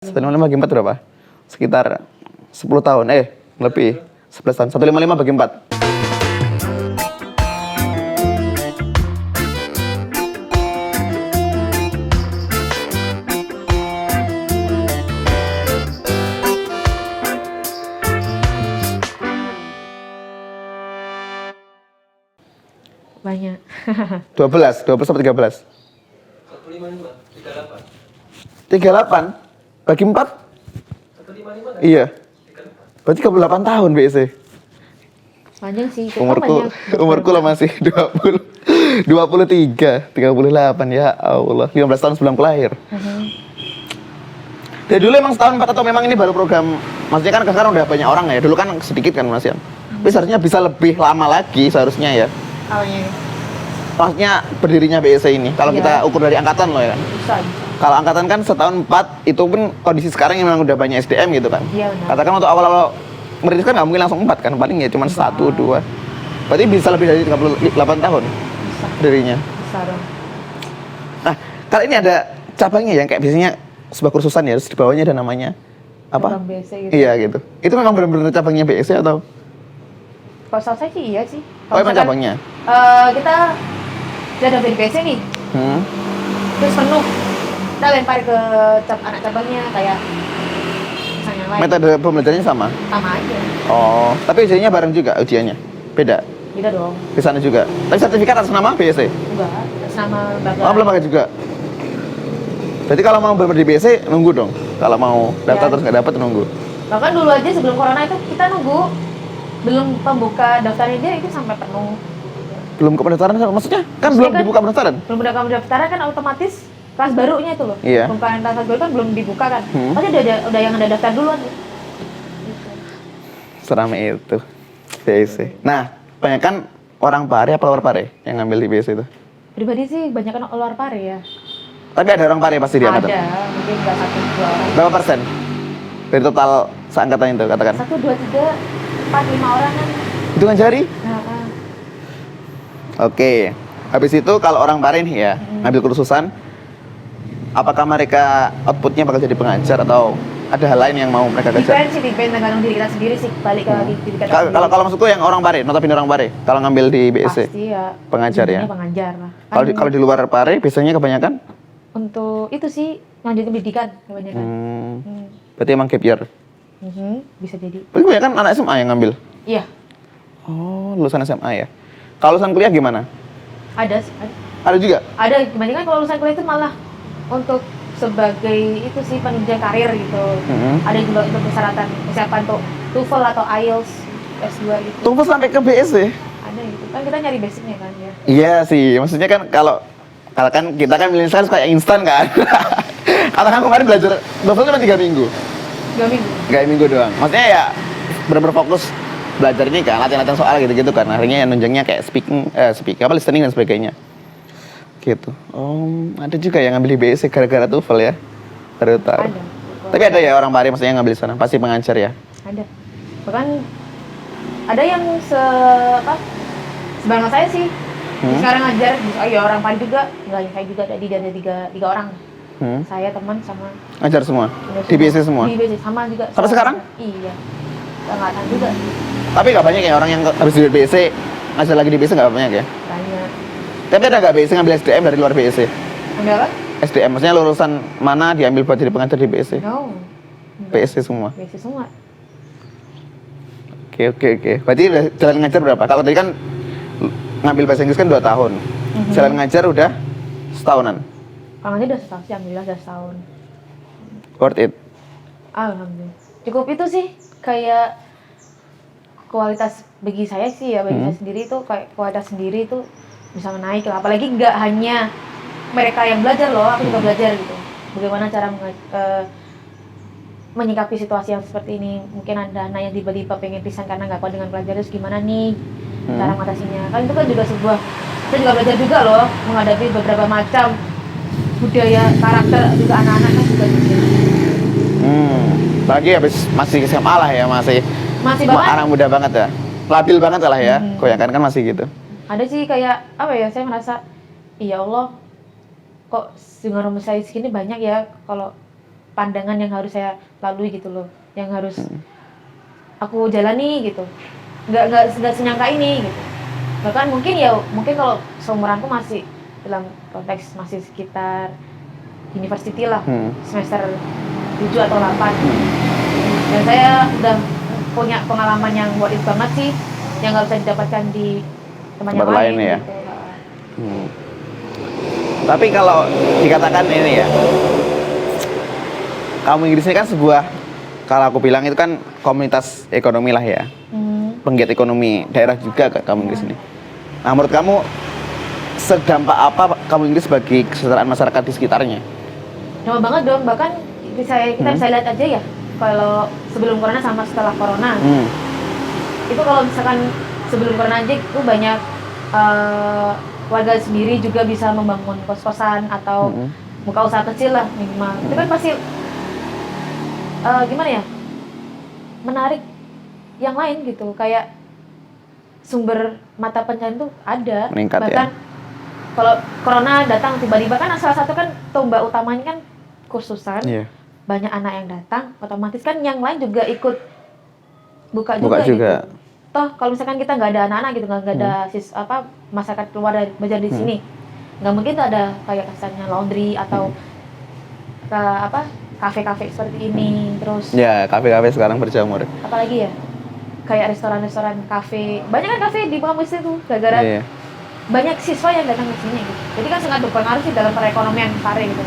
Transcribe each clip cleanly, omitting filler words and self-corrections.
155 bagi 4 berapa? Sekitar 10 tahun, lebih 11 tahun. 155 bagi 4. Banyak. 12 sampai 13. 155, 38. 38 bagi 4? 155 Iya. Berarti 38 tahun BC. Panjang sih. Itu Umurku lah masih 23, 38 ya Allah. 15 tahun sebelum aku lahir. Dari dulu emang setahun 4 atau memang ini baru program? Maksudnya kan sekarang udah banyak orang ya. Dulu kan sedikit kan Mas Yan. Tapi seharusnya bisa lebih lama lagi seharusnya ya. Awalnya Maksudnya berdirinya BEC ini. Kalau Iya. kita ukur dari angkatan loh ya. bisa. Kalau angkatan kan setahun 4, itu pun kondisi sekarang yang memang udah banyak SDM gitu kan. Iya benar. Katakan untuk awal-awal merintis kan nggak mungkin langsung 4 kan, paling ya cuma 1, 2. Berarti bisa lebih dari 38 tahun Bisa. berdirinya. Bisa dong. Nah, kalau ini ada cabangnya yang kayak biasanya sebuah kursusan ya, terus di bawahnya ada namanya apa? Cabang BC gitu. Iya gitu. Itu memang benar-benar cabangnya BEC atau? Kalau saya sih iya sih. Oh, emang cabangnya? Kita udah ada di BC nih. Hmm. Terus penuh. Kita lempar ke anak cabangnya kayak misalnya lain. Metode pembelajarannya sama? Sama aja. Oh, tapi ujiannya bareng juga ujiannya? Beda? Beda dong. Di sana juga? Tapi sertifikat atas nama BEC? Enggak. Sama lembaga. Oh, belum pakai juga? Berarti kalau mau benar di BEC, nunggu dong? Kalau mau daftar Ya. terus nggak dapat, nunggu? Bahkan dulu aja sebelum corona itu kita nunggu. Belum pembuka daftarnya dia itu sampai penuh. Belum ke pendaftaran, maksudnya? Kan Maksudnya belum kan- dibuka pendaftaran? Belum ada kamu daftaran kan otomatis kelas barunya itu loh. Iya. Pembukaan kelas baru kan belum dibuka kan. Hmm. Pasti udah yang ada daftar duluan. Gitu. Serame itu BEC. Nah, banyak kan orang Pare apa luar Pare yang ngambil di BEC itu? Pribadi sih banyak kan luar Pare ya. Tapi ada orang Pare pasti di angkatan? Ada, mungkin nggak 1, 2 orang. Berapa persen? Dari total seangkatan itu katakan? 1, 2, 3, 4, 5 orang kan. Hitungan jari? Nah, Oke. Habis itu kalau orang Pare nih ya, ngambil kursusan, apakah mereka outputnya bakal jadi pengajar atau ada hal lain yang mau mereka kejar? depend tergantung diri kita sendiri sih. Balik ke diri kita sendiri. Kalau maksudku yang orang Pare, notabene orang Pare, kalau ngambil di BEC, Pasti ya. pengajar ya? ujungnya pengajar lah. Kalau di luar Pare biasanya kebanyakan? Untuk itu sih lanjut pendidikan kebanyakan. Berarti emang gap year. Bisa jadi. Berarti kebanyakan anak SMA yang ngambil? Iya, Oh, lulusan SMA ya. Kalau lulusan kuliah gimana? ada sih. Ada juga? Ada kebanyakan kalau lulusan kuliah itu malah untuk sebagai itu sih penunjang karir gitu. Ada juga untuk persyaratan persiapan untuk TOEFL atau IELTS S2 gitu. Tunggu sampai ke BEC? Ada gitu. Kan kita nyari basicnya kan ya. Iya sih, maksudnya kan kalau kan kita kan milenial kayak instan kan. Katakan kemarin belajar TOEFL cuma 3 minggu. 2 minggu. 3 minggu doang. Maksudnya ya bener-bener fokus belajar ini kan, latihan-latihan soal gitu-gitu kan. Akhirnya yang nunjangnya kayak speaking apa listening dan sebagainya. Gitu. Oh, ada juga yang ngambil di BEC gara-gara TOEFL ya. Baru tahu. Ada. Tapi ada ya orang Pare maksudnya yang ngambil di sana, pasti pengajar ya. Ada. Bahkan ada yang sebarang saya sih. Sekarang ngajar, ya orang Pali juga, nggak saya juga ada tiga orang. Saya teman sama Ngajar semua? udah Di BEC semua? Di BEC sama juga. Sampai sekarang? Iya. Angkatan juga. Tapi nggak banyak ya orang yang habis di BEC ngajar lagi di BEC nggak banyak ya? Banyak. Tapi ada nggak BEC ngambil SDM dari luar BEC? Ambil apa? SDM, maksudnya lulusan mana diambil buat jadi pengajar di BEC? No. BEC semua? BEC semua. Oke. Berarti udah jalan ngajar berapa? Kalau tadi kan ngambil bahasa Inggris kan 2 tahun. Jalan ngajar udah setahunan. Kalau aja udah setahun sih, alhamdulillah udah setahun. Worth it? Alhamdulillah. Cukup itu sih, kayak kualitas bagi saya sih ya, bagi saya sendiri itu kayak kualitas sendiri itu bisa menaik lah. Apalagi nggak hanya mereka yang belajar loh, aku juga belajar gitu. Bagaimana cara menyikapi situasi yang seperti ini. Mungkin ada anak yang tiba-tiba pengen pisan karena nggak kuat dengan pelajaran, terus gimana nih cara mengatasinya. Kan itu kan juga sebuah, saya juga belajar juga loh, menghadapi beberapa macam budaya, karakter juga anak-anak kan juga gitu. Lagi habis masih SMA lah ya, masih banget. anak muda banget ya. Labil banget lah ya, kebanyakan kan masih gitu. Ada sih kayak, apa ya, saya merasa, ya Allah, kok dengan umur saya segini banyak ya, kalau pandangan yang harus saya lalui gitu loh, yang harus aku jalani gitu. Nggak senyangka ini gitu. Bahkan mungkin kalau seumuranku masih dalam konteks masih sekitar university lah, semester 7 atau 8. Dan saya udah punya pengalaman yang worth it banget sih, yang nggak bisa didapatkan di tempat yang lain ya. gitu. Tapi kalau dikatakan ini ya, kamu Inggris ini kan sebuah, kalau aku bilang itu kan komunitas ekonomi lah ya, penggiat ekonomi daerah juga kan kamu Inggris ini. Nah menurut kamu sedampak apa kamu Inggris bagi kesejahteraan masyarakat di sekitarnya? Dampak banget dong, bahkan kita bisa lihat aja ya, kalau sebelum corona sama setelah corona. Itu kalau misalkan sebelum corona aja itu banyak warga sendiri juga bisa membangun kos-kosan atau buka usaha kecil lah minimal. Itu kan pasti gimana ya, menarik yang lain gitu, kayak sumber mata pencaharian tuh ada. Meningkat, bahkan kalau corona datang tiba-tiba kan salah satu kan tombak utamanya kan kursusan. Banyak anak yang datang, otomatis kan yang lain juga ikut buka juga. Gitu. Toh kalau misalkan kita nggak ada anak-anak gitu, nggak ada masyarakat keluar dari belajar di sini, nggak mungkin tuh ada kayak kasarnya laundry atau kafe-kafe seperti ini. Terus kafe-kafe sekarang berjamur. Apalagi ya, kayak restoran-restoran, kafe, banyak kan kafe di kampus itu gara-gara banyak siswa yang datang ke sini gitu. Jadi kan sangat berpengaruh sih dalam perekonomian Pare gitu.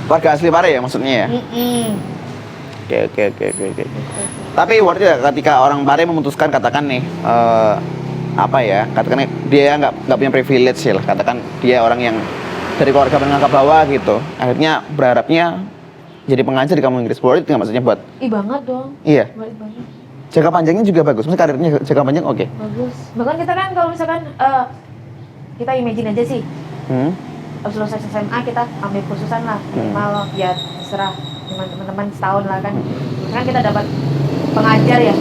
Warga asli Pare ya maksudnya ya? Oke. Tapi worth it ya ketika orang Pare memutuskan, katakan nih katakan dia nggak punya privilege ya lah, katakan dia orang yang dari keluarga menengah ke bawah gitu, akhirnya berharapnya jadi pengajar di kampung Inggris. Worth it nggak maksudnya buat? Banget dong. Iya. Worth it banget. Jangka panjangnya juga bagus, maksudnya karirnya jangka panjang oke. Bagus. Bahkan kita kan kalau misalkan kita imagine aja sih, habis lulus SMA kita ambil kursusan lah minimal ya terserah teman-teman setahun lah kan. Kan kita dapat pengajar ya,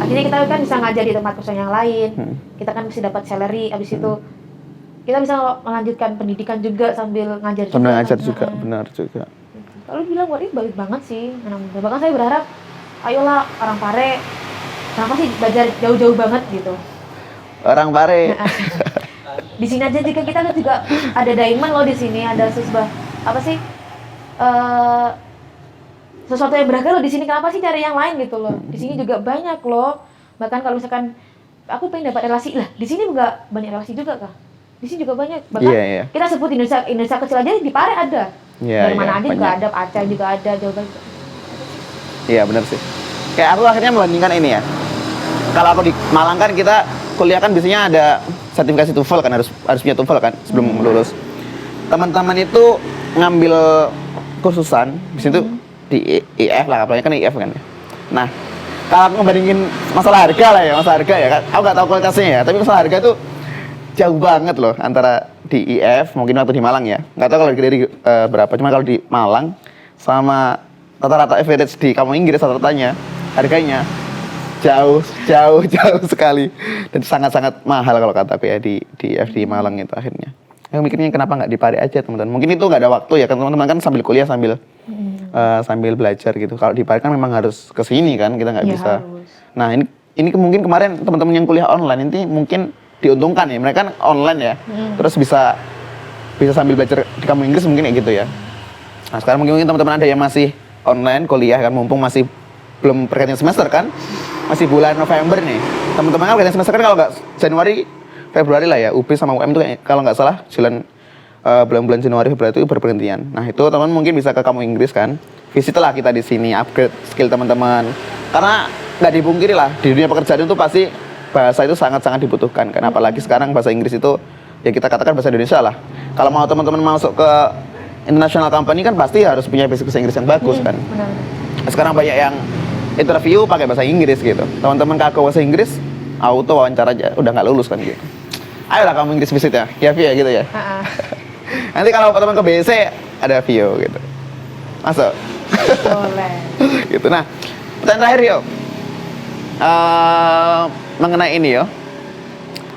akhirnya kita kan bisa ngajar di tempat kursusan yang lain. Kita kan bisa dapat salary, abis itu kita bisa melanjutkan pendidikan juga sambil ngajar juga. Sambil ngajar juga, benar juga. Kalau bilang worth it bagus banget sih. Bahkan saya berharap ayolah orang Pare, kenapa sih belajar jauh-jauh banget gitu. Orang Pare. Di sini aja juga kita juga ada diamond loh di sini, ada sesuatu yang berharga loh di sini. Kenapa sih cari yang lain gitu loh? Di sini juga banyak loh. Bahkan kalau misalkan aku pengen dapat relasi lah, di sini juga banyak relasi juga kah? Di sini juga banyak. Bahkan kita sebut Indonesia kecil aja di Pare ada. Dari mana aja juga ada, Aceh juga ada, Jawa Barat. Iya benar sih. Kayak aku akhirnya membandingkan ini ya. Kalau aku di Malang kan kita kuliah kan biasanya ada sertifikasi TOEFL kan, harus punya TOEFL kan sebelum lulus. Teman-teman itu ngambil kursusan di situ di IF lah, apalagi kan IF kan. Nah, kalau aku ngebandingin masalah harga lah ya, aku nggak tahu kualitasnya ya, tapi masalah harga tuh jauh banget loh antara di IF mungkin waktu di Malang ya. Nggak tahu kalau di berapa, cuma kalau di Malang sama rata-rata average di kampung Inggris rata-ratanya harganya jauh sekali dan sangat-sangat mahal kalau kataku ya di FD Malang itu akhirnya. Aku mikirnya kenapa nggak di Pare aja teman-teman. Mungkin itu nggak ada waktu ya kan teman-teman, kan sambil kuliah sambil belajar gitu. Kalau di Pare kan memang harus ke sini kan, kita nggak bisa. Harus. Nah ini mungkin kemarin teman-teman yang kuliah online ini mungkin diuntungkan ya, mereka kan online ya, terus bisa sambil belajar di kampung Inggris mungkin kayak gitu ya. Nah sekarang mungkin teman-teman ada yang masih online kuliah kan, mumpung masih belum pergantian semester kan, masih bulan November nih. Teman-teman kan pergantian semester kan kalau nggak Januari, Februari lah ya, UB sama UM itu kalau nggak salah bulan-bulan Januari Februari itu berpergantian. Nah itu teman mungkin bisa ke kampung Inggris kan, visit lah kita di sini, upgrade skill teman-teman. Karena nggak dipungkiri lah di dunia pekerjaan itu pasti bahasa itu sangat-sangat dibutuhkan kan, apalagi sekarang bahasa Inggris itu ya kita katakan bahasa Indonesia lah. Kalau mau teman-teman masuk ke international company kan pasti harus punya basic bahasa Inggris yang bagus kan. Benar. Sekarang banyak yang interview pakai bahasa Inggris gitu. Teman-teman kagak bahasa Inggris, auto wawancara aja udah nggak lulus kan gitu. Ayolah kamu Inggris visit ya, via gitu ya. Nanti kalau teman ke BC ada Vio gitu. Masuk. Boleh. Gitu. Nah, pertanyaan terakhir yo. Mengenai ini yo.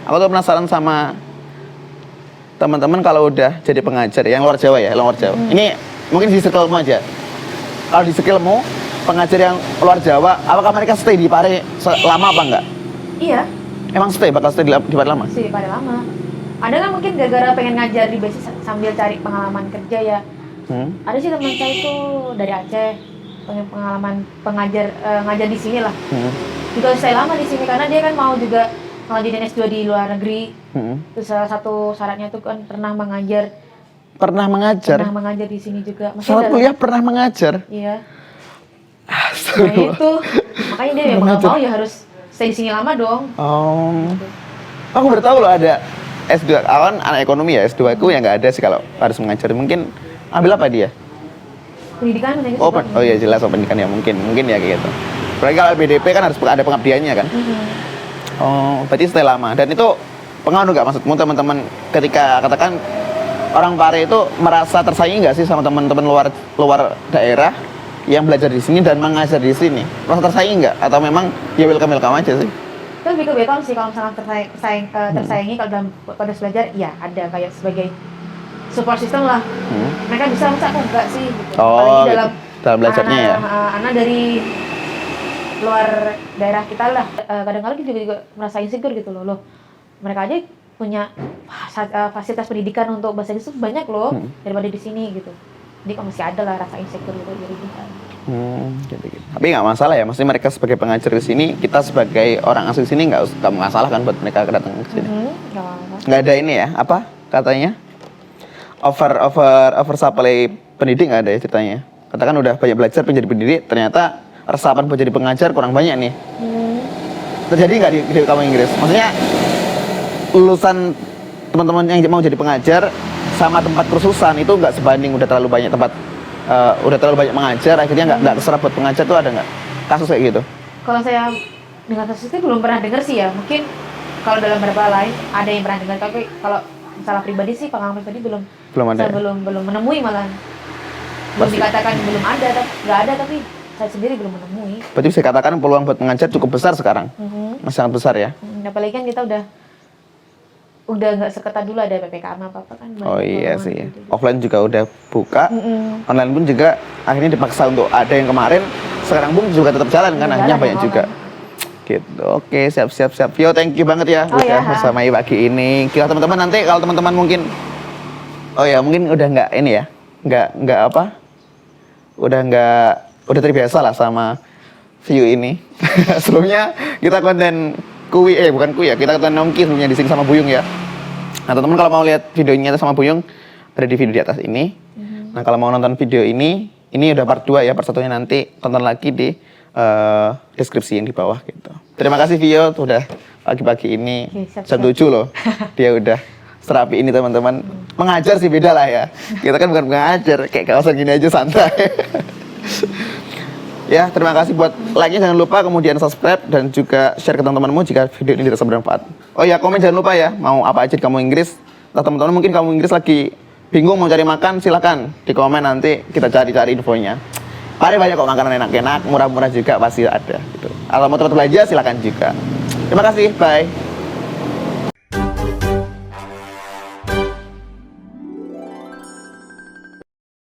Aku tuh penasaran sama teman-teman kalau udah jadi pengajar yang luar Jawa ya, luar Jawa. Ini mungkin di circlemu aja. Kalau di skillmu, pengajar yang luar Jawa, apakah mereka stay di Pare lama apa enggak? Iya, Emang bakal stay di Pare lama? sih pada lama. Ada kan mungkin gara-gara pengen ngajar di basic sambil cari pengalaman kerja ya. Ada sih teman saya itu dari Aceh, pengen pengalaman ngajar di sini lah. Juga stay lama di sini karena dia kan mau juga ngajarin S2 di luar negeri. Terus salah satu syaratnya tuh kan pernah mengajar di sini juga. Syarat kuliah pernah mengajar? Iya. Nah itu, makanya dia yang nggak mau ya harus stay di sini lama dong. Aku baru tahu loh ada S2, awan anak ekonomi ya, S2 aku yang nggak ada sih kalau harus mengajar. Mungkin ambil apa dia? Pendidikan mungkin. Oh iya jelas pendidikan ya mungkin ya kayak gitu. Berarti kalau BDP kan harus ada pengabdiannya kan? Oh, berarti stay lama. Dan itu pengaruh nggak maksudmu teman-teman ketika katakan orang Pare itu merasa tersaingi nggak sih sama teman-teman luar daerah yang belajar di sini dan mengajar di sini? Merasa tersaingi nggak? Atau memang ya welcome aja sih? Itu lebih ke welcome sih kalau misalnya tersaingi kalau dalam proses belajar, ya ada kayak sebagai support system lah. Mereka bisa, masa aku enggak sih gitu. Oh, apalagi dalam belajarnya ya? Anak dari luar daerah kita lah, kadang-kadang kita juga merasa insecure gitu loh. Mereka aja punya fasilitas pendidikan untuk bahasa Inggris tuh banyak loh daripada di sini gitu. Jadi kalau masih ada lah rasa insecure gitu dari kita. Gitu. Tapi nggak masalah ya, maksudnya mereka sebagai pengajar di sini, kita sebagai orang asli sini nggak masalah kan buat mereka datang ke sini. Nggak ada ini ya, apa katanya? Over supply pendidik nggak ada ya ceritanya. Katakan udah banyak belajar menjadi pendidik, ternyata resapan buat jadi pengajar kurang banyak nih. Terjadi nggak di kamu Inggris? Maksudnya lulusan teman-teman yang mau jadi pengajar sama tempat kursusan itu nggak sebanding, udah terlalu banyak mengajar, akhirnya nggak terserap buat pengajar tuh, ada nggak kasus kayak gitu? Kalau saya dengan kasus itu belum pernah dengar sih ya. Mungkin kalau dalam beberapa lain ada yang pernah dengar, tapi kalau masalah pribadi sih, pengalaman pribadi belum ada. Saya belum menemui malah. Belum dikatakan belum ada, nggak ada, tapi saya sendiri belum menemui. Berarti bisa katakan peluang buat mengajar cukup besar sekarang, sangat besar ya. Apalagi kan kita udah nggak seketat dulu ada PPKM apa kan. Oh iya sih, offline juga udah buka, online pun juga akhirnya dipaksa untuk ada yang kemarin, sekarang pun juga tetap jalan kan, akhirnya banyak juga. Gitu. Oke, siap. Yo, thank you banget ya udah bersamai pagi ini. Kira teman-teman nanti kalau teman-teman mungkin, mungkin udah nggak ini ya, nggak apa, udah terbiasa lah sama view ini. Sebelumnya kita konten kita konten nongki sebelumnya di sini sama Buyung ya. Nah teman-teman kalau mau lihat videonya sama Buyung ada di video di atas ini. Nah kalau mau nonton video ini udah part 2 ya, part 1-nya nanti tonton lagi di deskripsi yang di bawah gitu. Terima kasih Vio udah pagi-pagi ini jam 7 loh. Dia udah serapi ini teman-teman. Mengajar sih beda lah ya. Kita kan bukan mengajar, kayak kawasan gini aja santai. Ya, terima kasih buat like-nya, jangan lupa, kemudian subscribe dan juga share ke teman-temanmu jika video ini dirasa bermanfaat. Oh ya, komen jangan lupa ya, mau apa aja di kamu Inggris. Atau teman-teman mungkin kamu Inggris lagi bingung mau cari makan, silakan di komen, nanti kita cari infonya. Pare banyak kok makanan enak-enak, murah-murah juga pasti ada gitu. Atau mau tempat belanja silakan juga. Terima kasih, bye.